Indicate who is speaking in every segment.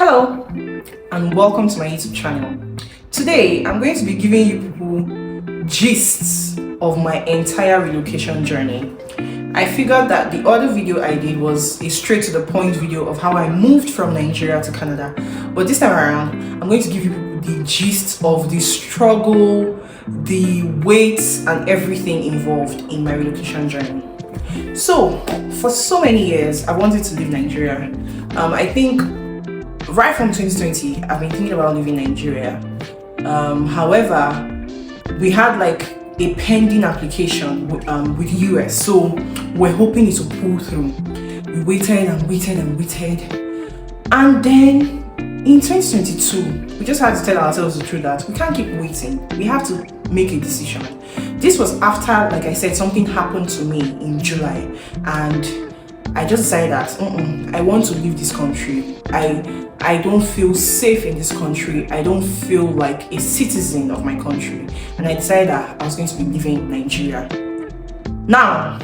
Speaker 1: Hello and welcome to my YouTube channel. Today I'm going to be giving you people gists of my entire relocation journey. I figured that the other video I did was a straight to the point video of how I moved from Nigeria to Canada, but this time around I'm going to give you people the gist of the struggle, the weights and everything involved in my relocation journey. So for so many years I wanted to leave Nigeria. I think right from 2020 I've been thinking about leaving Nigeria. However, we had like a pending application with US, so we're hoping it will pull through. We waited and waited and waited, and then in 2022 we just had to tell ourselves the truth that we can't keep waiting. We have to make a decision. This was after, like I said, something happened to me in July, and I just decided that I want to leave this country. I don't feel safe in this country. I don't feel like a citizen of my country, and I decided that I was going to be leaving Nigeria. Now,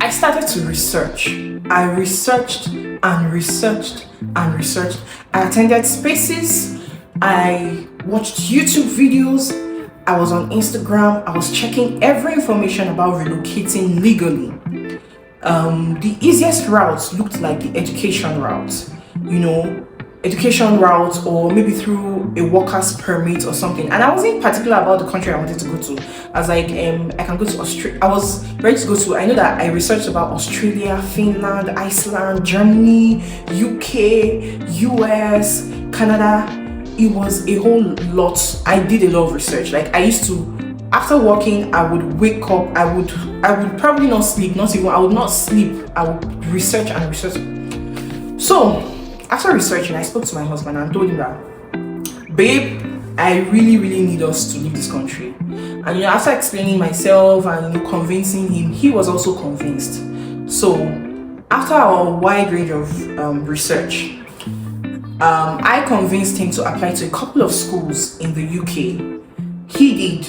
Speaker 1: I started to research. I researched and researched and researched. I attended spaces. I watched YouTube videos. I was on Instagram. I was checking every information about relocating legally. The easiest route looked like the education route, or maybe through a worker's permit or something. And I wasn't particular about the country I wanted to go to. I was like, I can go to Australia. I was ready to go to, I know that I researched about Australia, Finland, Iceland, Germany, UK, US, Canada. It was a whole lot. I did a lot of research. Like I used to, after working, I would wake up, I would probably not sleep, I would not sleep. I would research and research. So after researching, I spoke to my husband and told him that, babe, I really need us to leave this country. And after explaining myself and convincing him, he was also convinced. So after our wide range of research, I convinced him to apply to a couple of schools in the UK. He did,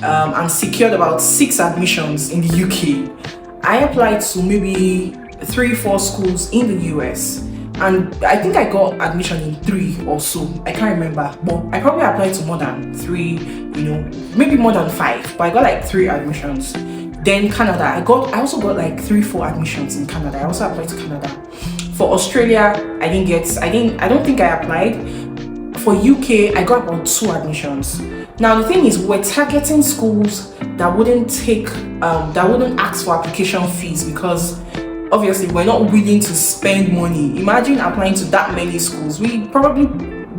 Speaker 1: and secured about 6 admissions in the UK. I applied to maybe 3-4 schools in the US, and I think I got admission in 3 or so. I can't remember, but I probably applied to more than 3, maybe more than 5, but I got like 3 admissions. Then Canada, I also got like 3-4 admissions in Canada. I also applied to Canada. For Australia, I don't think I applied. For UK, I got about 2 admissions. Now the thing is, we're targeting schools that wouldn't ask for application fees, because obviously we're not willing to spend money. Imagine applying to that many schools. We probably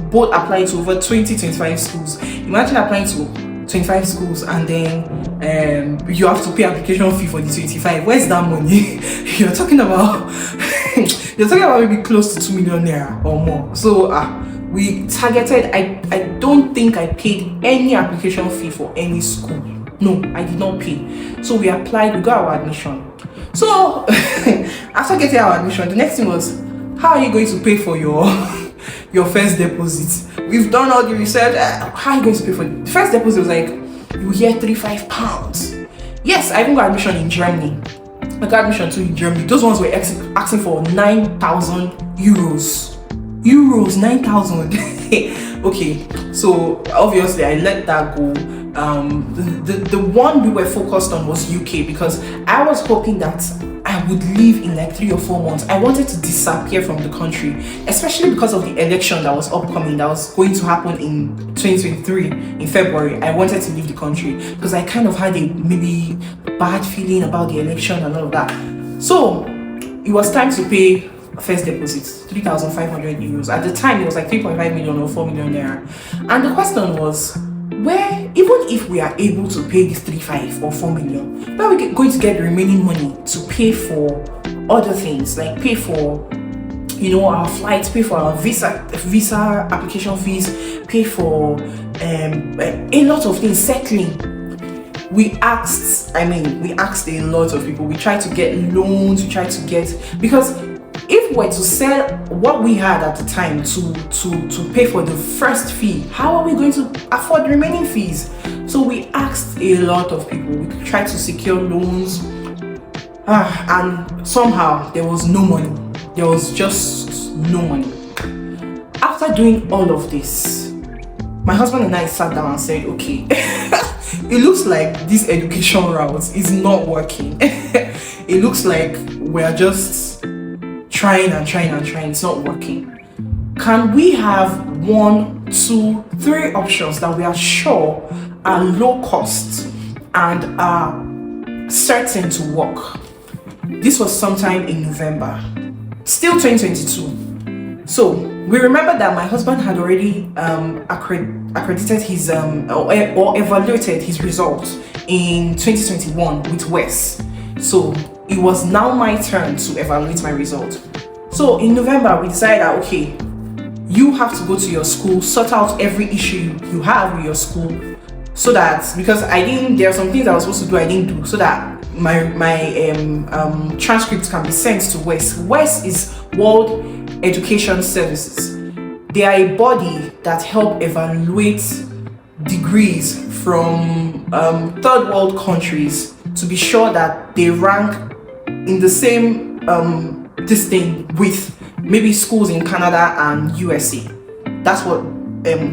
Speaker 1: both applied to over 20-25 schools. Imagine applying to 25 schools and then you have to pay application fee for the 25. Where's that money? You're talking about maybe close to 2 million naira or more. So we targeted, I don't think I paid any application fee for any school. No, I did not pay. So we applied, we got our admission. So after getting our admission, the next thing was, how are you going to pay for your first deposit? We've done all the research. How are you going to pay for it? The first deposit was like, you hear £35. Yes, I even got admission in Germany. I got admission too in Germany. Those ones were asking for 9,000 euros. 9,000. Okay, so obviously I let that go. The one we were focused on was UK, because I was hoping that I would leave in like 3 or 4 months. I wanted to disappear from the country, especially because of the election that was upcoming, that was going to happen in 2023 in February. I wanted to leave the country because I kind of had a maybe bad feeling about the election and all of that. So it was time to pay first deposit, 3,500 euros. At the time it was like 3.5 million or 4 million naira. And the question was, where, even if we are able to pay this 3.5 or 4 million, where are we going to get the remaining money to pay for other things, like pay for our flights, pay for our visa application fees, pay for a lot of things, settling. We asked a lot of people. We tried to get loans, because if we were to sell what we had at the time to pay for the first fee, how are we going to afford the remaining fees? So we asked a lot of people. We tried to secure loans, and somehow there was no money. There was just no money. After doing all of this, my husband and I sat down and said, okay, it looks like this education route is not working. It looks like we're just trying and trying and trying, it's not working. Can we have 1, 2, 3 options that we are sure are low cost and are certain to work? This was sometime in November, still 2022. So we remember that my husband had already accredited his or evaluated his results in 2021 with Wes. So it was now my turn to evaluate my result. So in November, we decided that, okay, you have to go to your school, sort out every issue you have with your school, so that, because there are some things I was supposed to do I didn't do, so that my transcripts can be sent to Wes. Wes is World Education Services. They are a body that help evaluate degrees from third world countries to be sure that they rank in the same this thing with maybe schools in Canada and USA. That's what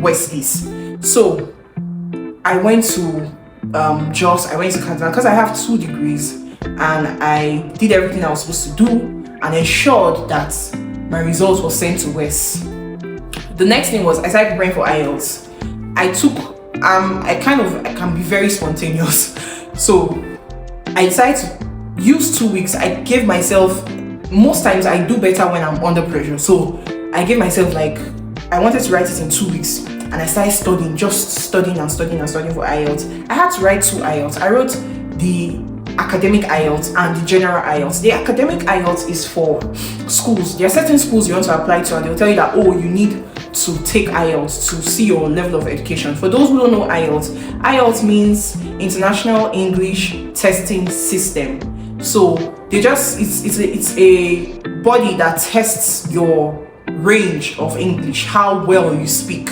Speaker 1: West is. So I went to Jos, I went to Canada because I have 2 degrees, and I did everything I was supposed to do and ensured that my results were sent to West. The next thing was I started preparing for IELTS. I can be very spontaneous. So I decided to use 2 weeks. I gave myself, most times I do better when I'm under pressure. So I gave myself, like, I wanted to write it in 2 weeks, and I started studying, just studying for IELTS. I had to write 2 IELTS. I wrote the academic IELTS and the general IELTS. The academic IELTS is for schools. There are certain schools you want to apply to, and they'll tell you that, oh, you need to take IELTS to see your level of education. For those who don't know IELTS means International English Testing System. So it's a body that tests your range of English, how well you speak.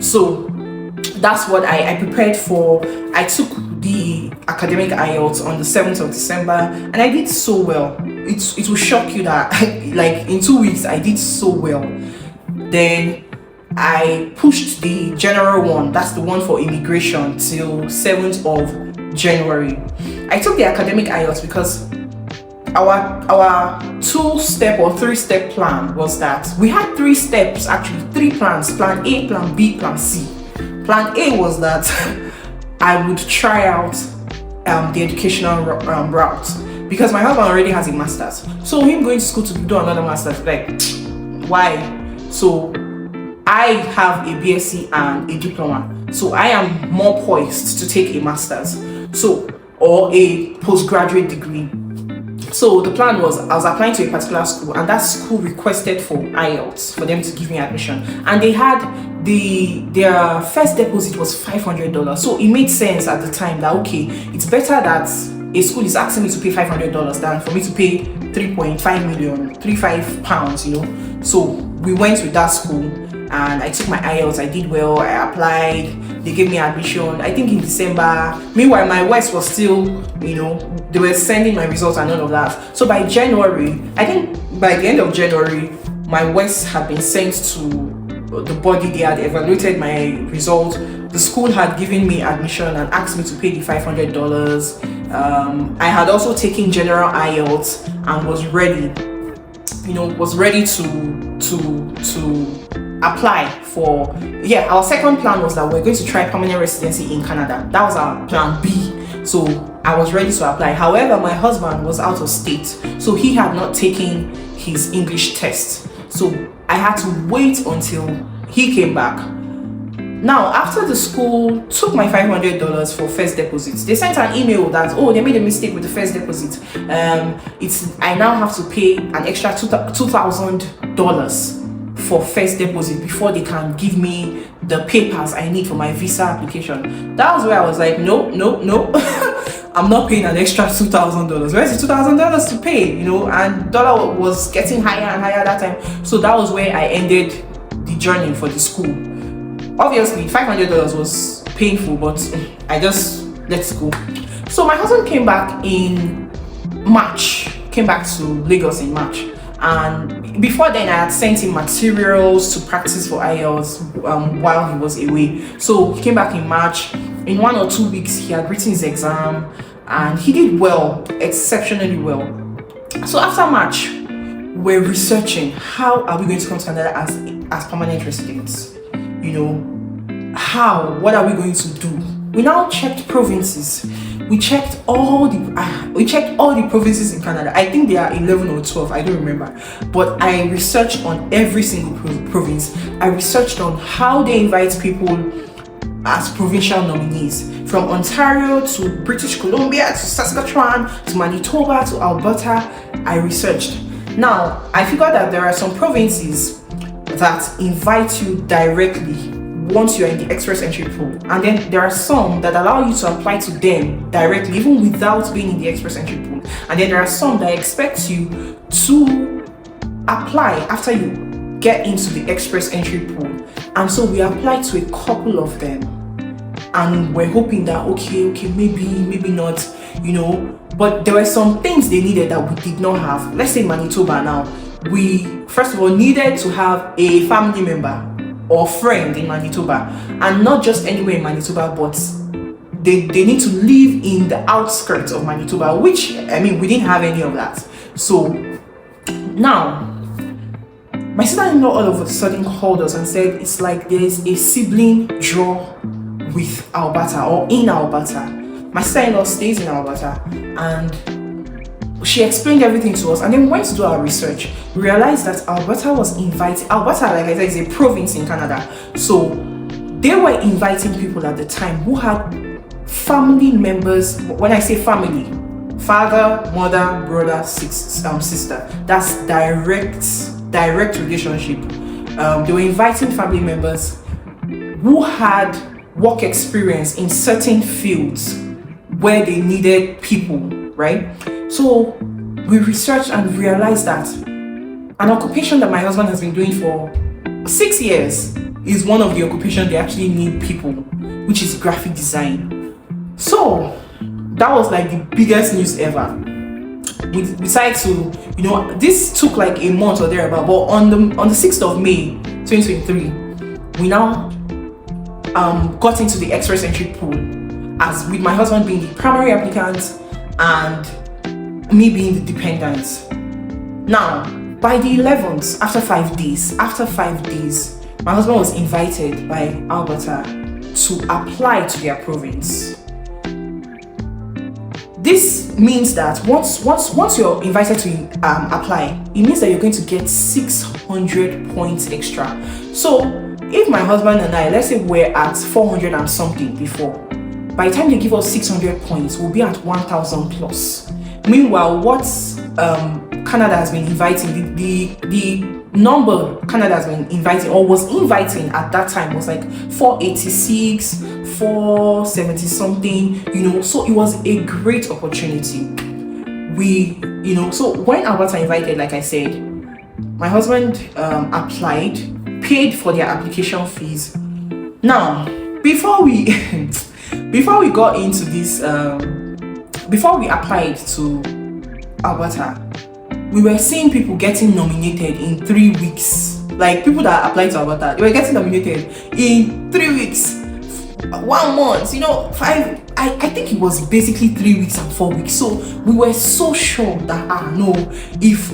Speaker 1: So that's what I prepared for. I took the academic IELTS on the 7th of December, and I did so well. It will shock you that like in 2 weeks I did so well. Then I pushed the general one, that's the one for immigration, till 7th of January. I took the academic IELTS because our 2-step or 3-step plan was that we had 3 steps, actually 3 plans: plan A, plan B, plan C. Plan A was that I would try out the educational route, because my husband already has a master's. So him going to school to do another master's, like, why? So I have a BSc and a diploma, so I am more poised to take a master's, or a postgraduate degree. So the plan was, I was applying to a particular school, and that school requested for IELTS for them to give me admission, and they had their first deposit was $500. So it made sense at the time that, okay, it's better that a school is asking me to pay $500 than for me to pay 3.5 million, £35, you know. So we went with that school, and I took my IELTS. I did well. I applied. They gave me admission, I think in December. Meanwhile, my West was still, you know, they were sending my results and all of that. So by January, I think by the end of January, my West had been sent to the body. They had evaluated my result. The school had given me admission and asked me to pay the $500. I had also taken general IELTS and was ready, you know, to apply for, our second plan was that we're going to try permanent residency in Canada. That was our plan B. So I was ready to apply. However, my husband was out of state, so he had not taken his English test. So I had to wait until he came back. Now, after the school took my $500 for first deposit, they sent an email that, oh, they made a mistake with the first deposit. I now have to pay an extra $2,000 for first deposit before they can give me the papers I need for my visa application. That was where I was like, no. I'm not paying an extra $2,000. Where's the $2,000 to pay? You know, and dollar was getting higher and higher that time. So that was where I ended the journey for the school. Obviously, $500 was painful, but I just let it go. So my husband came back to Lagos in March, and before then I had sent him materials to practice for IELTS while he was away. So he came back in March. In 1 or 2 weeks he had written his exam and he did well, exceptionally well. So after March, we're researching how are we going to come to Canada as permanent residents. What are we going to do? We now checked provinces. We checked all the provinces in Canada. I think there are 11 or 12, I don't remember. But I researched on every single province. I researched on how they invite people as provincial nominees, from Ontario to British Columbia to Saskatchewan to Manitoba to Alberta. I researched. Now, I figured that there are some provinces that invite you directly once you're in the express entry pool, and then there are some that allow you to apply to them directly even without being in the express entry pool, and then there are some that expect you to apply after you get into the express entry pool. And so we applied to a couple of them, and we're hoping that okay, maybe not, but there were some things they needed that we did not have. Let's say Manitoba. Now, we first of all needed to have a family member or friend in Manitoba, and not just anywhere in Manitoba, but they need to live in the outskirts of Manitoba, which we didn't have any of that. So now my sister-in-law all of a sudden called us and said it's like there's a sibling draw with Alberta or in Alberta. My sister-in-law stays in Alberta, and she explained everything to us, and then we went to do our research. We realized that Alberta was inviting. Alberta, like I said, is a province in Canada. So they were inviting people at the time who had family members. When I say family, father, mother, brother, sister. That's direct relationship. They were inviting family members who had work experience in certain fields where they needed people, right? So we researched and realized that an occupation that my husband has been doing for 6 years is one of the occupations they actually need people, which is graphic design. So that was like the biggest news ever. We decided to, this took like a month or thereabout, but on the 6th of May 2023, we now got into the express entry pool, as with my husband being the primary applicant and me being the dependent. Now, by the 11th, after 5 days, my husband was invited by Alberta to apply to their province. This means that once you're invited to apply, it means that you're going to get 600 points extra. So if my husband and I, let's say we're at 400 and something before, by the time they give us 600 points, we'll be at 1,000 plus. Meanwhile, what Canada has been inviting, the number Canada has been inviting or was inviting at that time was like 486, 470 something, so it was a great opportunity. So when Alberta invited, like I said, my husband applied, paid for their application fees. Now, before we got into this, before we applied to Alberta, we were seeing people getting nominated in 3 weeks. Like people that applied to Alberta, they were getting nominated in 3 weeks, 1 month, 5. I think it was basically 3 weeks and 4 weeks. So we were so sure that no, if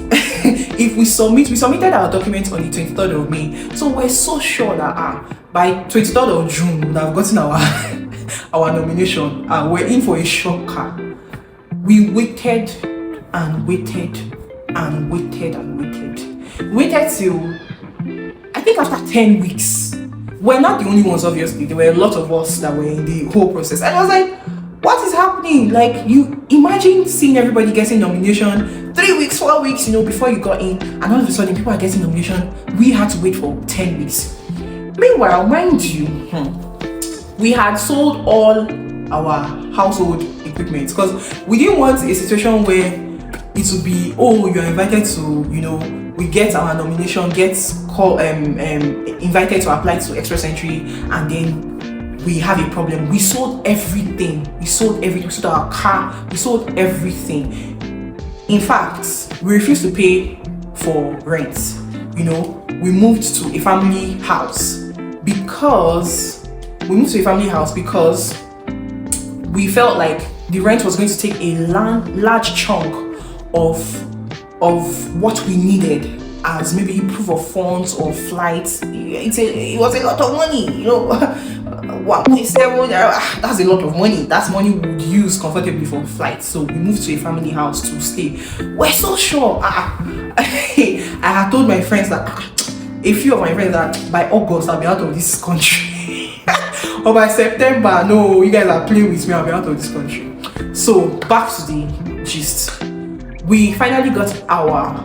Speaker 1: we submitted our documents on the 23rd of May. So we're so sure that by 23rd of June we would have gotten our nomination. We're in for a shortcut. We waited and waited and waited and waited. Waited till I think after 10 weeks. We're not the only ones, obviously. There were a lot of us that were in the whole process. And I was like, what is happening? Like, you imagine seeing everybody getting nomination 3 weeks, 4 weeks, before you got in, and all of a sudden people are getting nomination. We had to wait for 10 weeks. Meanwhile, mind you, we had sold all our household equipment because we didn't want a situation where it would be, you're invited to, we get our nomination, invited to apply to express entry, and then we have a problem. We sold everything. We sold our car. We sold everything. In fact, we refused to pay for rent. You know, we moved to a family house because we felt like the rent was going to take a large chunk of what we needed as maybe proof of funds or flights. It was a lot of money, you know. 1.7, that's a lot of money. That's money we would use comfortably for flights. So we moved to a family house to stay. We're so sure. I had told my friends that a few of my friends that by August I'll be out of this country. Or by September, no, you guys are playing with me, I'll be out of this country. So back to the gist. We finally got our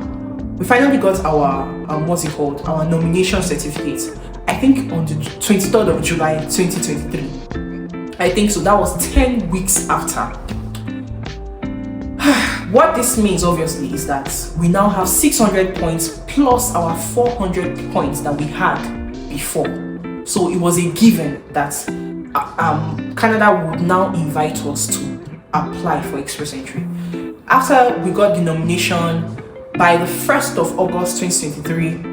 Speaker 1: what's it called? Our nomination certificate. I think on the 23rd of July 2023. I think so. That was 10 weeks after. What this means obviously is that we now have 600 points plus our 400 points that we had before. So it was a given that Canada would now invite us to apply for express entry. After we got the nomination, by the 1st of August 2023,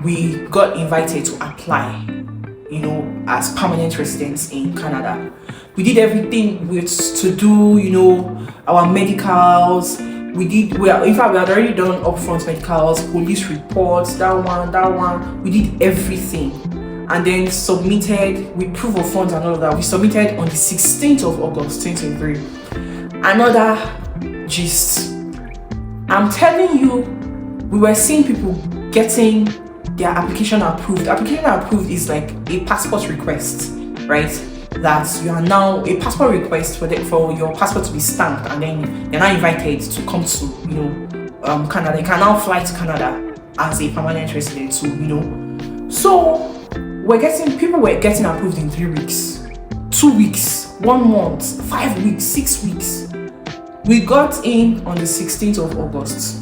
Speaker 1: we got invited to apply, you know, as permanent residents in Canada. We did everything we had to do, you know, our medicals. In fact, we had already done upfront medicals, police reports, that one. We did everything. And then submitted with proof of funds and all of that. We submitted on the 16th of August 2023. Another gist. I'm telling you, we were seeing people getting their application approved. Application approved is like a passport request, right? That you are now a passport request for your passport to be stamped, and then you're now invited to come to, you know, Canada. You can now fly to Canada as a permanent resident. So, you know, so people were getting approved in 3 weeks, 2 weeks, 1 month, 5 weeks, 6 weeks. We got in on the 16th of August.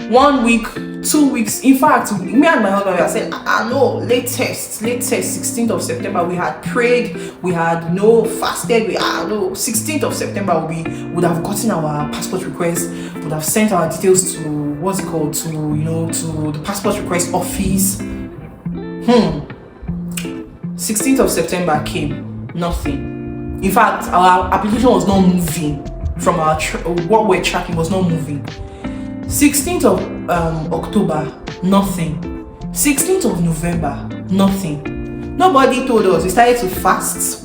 Speaker 1: 1 week, 2 weeks. In fact, me and my husband were saying, no, latest 16th of September. We had prayed, we had fasted. 16th of September we would have gotten our passport request, would have sent our details to to the passport request office. 16th of September came, nothing. In fact, our application was not moving from what we're tracking was not moving. 16th of October, nothing. 16th of November, nothing. Nobody told us. We started to fast.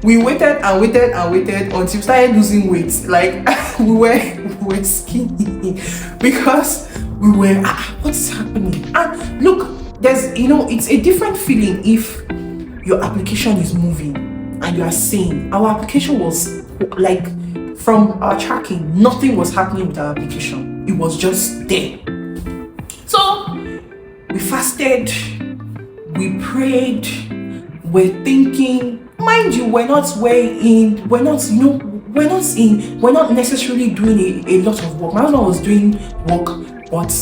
Speaker 1: We waited until we started losing weight. Like we were skinny because we were what's happening? And look, there's it's a different feeling if your application is moving and you are seeing. Our application was like, from our tracking, nothing was happening with our application. It was just there. So we fasted, we prayed, we're thinking, mind you, we're not necessarily doing a lot of work. My husband was doing work, but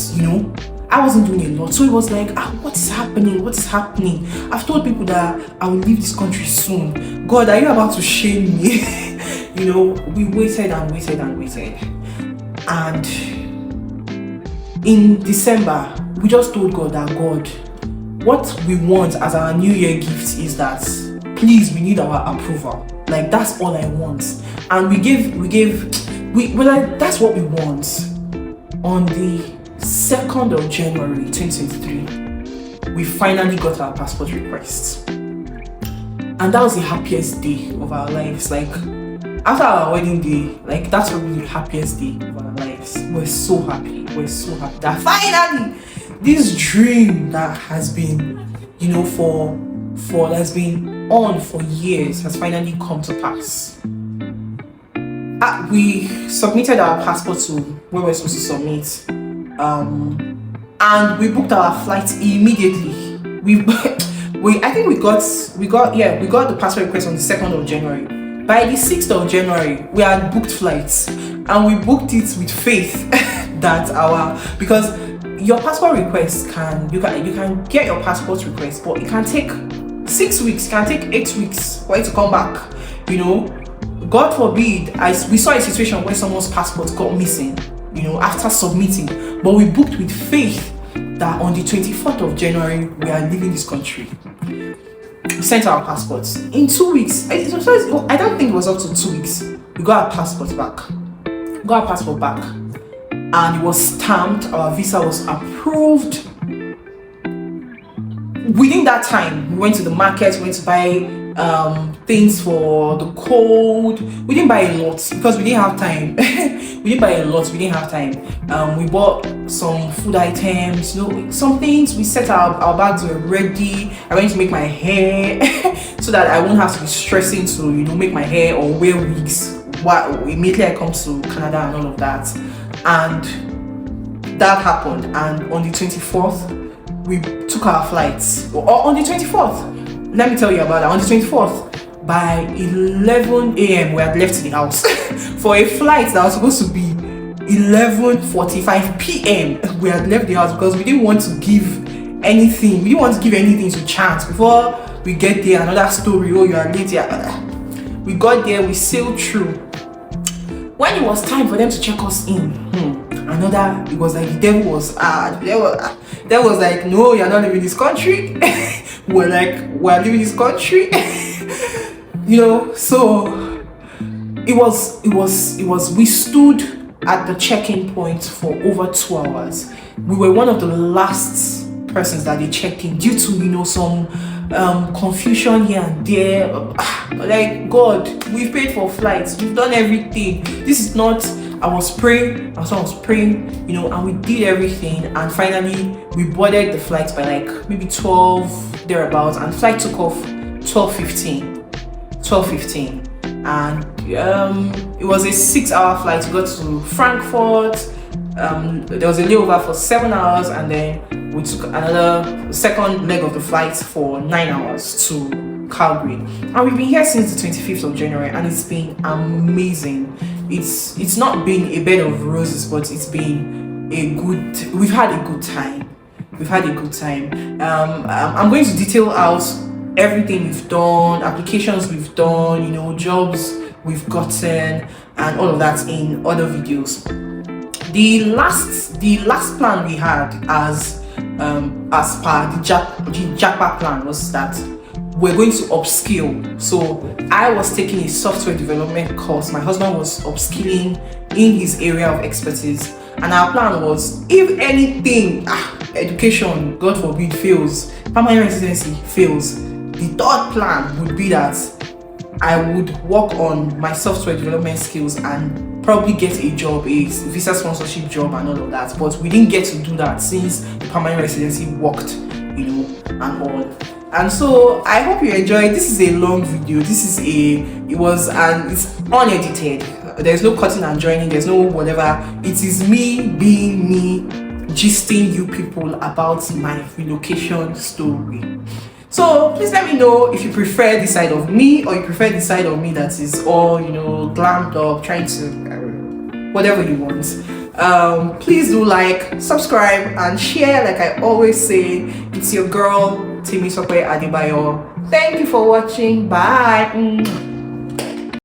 Speaker 1: I wasn't doing a lot. So it was like, what is happening? What is happening? I've told people that I will leave this country soon. God, are you about to shame me? We waited and waited and waited. And in December, we just told God that, God, what we want as our New Year gift is that, please, we need our approval. Like, that's all I want. And we're like, that's what we want. On the 2nd of January 2023, we finally got our passport request. And that was the happiest day of our lives. Like, after our wedding day, like, that's probably the happiest day of our lives. We're so happy that finally this dream that has been, that's been on for years has finally come to pass. We submitted our passport to where we're supposed to submit, and we booked our flight immediately. I think we got the passport request on the 2nd of January. By the 6th of January, we had booked flights, and we booked it with faith that because your passport request you can get your passport request, but it can take 6 weeks, it can take 8 weeks for it to come back. God forbid, we saw a situation where someone's passport got missing. after submitting. But we booked with faith that on the 24th of January we are leaving this country. We sent our passports in 2 weeks. I don't think it was up to 2 weeks. We got our passport back. And it was stamped. Our visa was approved. Within that time, we went to the market. We went to buy things for the cold. We didn't buy a lot because we didn't have time. We bought some food items, some things. We set our bags were ready. I went to make my hair so that I won't have to be stressing to make my hair or wear wigs immediately I come to Canada and all of that. And that happened. And on the 24th, we took our flights. Or on the 24th, let me tell you about that. On the 24th, by 11 a.m. we had left the house for a flight that was supposed to be 11:45 p.m. We had left the house because we didn't want to give anything. We didn't want to give anything to chance before we get there. Another story. Oh, you are late. Yeah. We got there. We sailed through. When it was time for them to check us in, it was like the devil was like, no, you're not leaving this country. We're like, we're leaving this country. So we stood at the check-in point for over 2 hours. We were one of the last persons that they checked in due to some confusion here and there. Like, God, we've paid for flights, we've done everything. This is not. I was praying, my son was praying, and we did everything, and finally we boarded the flight by like maybe 12 thereabouts, and the flight took off 12:15, and it was a 6-hour flight. We got to Frankfurt. There was a layover for 7 hours, and then we took another second leg of the flight for 9 hours to Calgary. And we've been here since the 25th of January, and it's been amazing. It's not been a bed of roses, but it's been we've had a good time. I'm going to detail out everything we've done, applications we've done, jobs we've gotten, and all of that in other videos. The last plan we had as per the JAPA plan was that we're going to upskill. So I was taking a software development course. My husband was upskilling in his area of expertise. And our plan was, if anything, education, God forbid, fails, permanent residency fails, the third plan would be that I would work on my software development skills and probably get a job, a visa sponsorship job and all of that. But we didn't get to do that since the permanent residency worked, and all. And so I hope you enjoyed. This is a long video. It's unedited. There's no cutting and joining. There's no whatever. It is me being me, gisting you people about my relocation story. So please let me know if you prefer this side of me, or you prefer the side of me that is all glammed up, trying to whatever you want. Please do like, subscribe, and share. Like I always say, it's your girl Timisope Adebayo. Thank you for watching. Bye.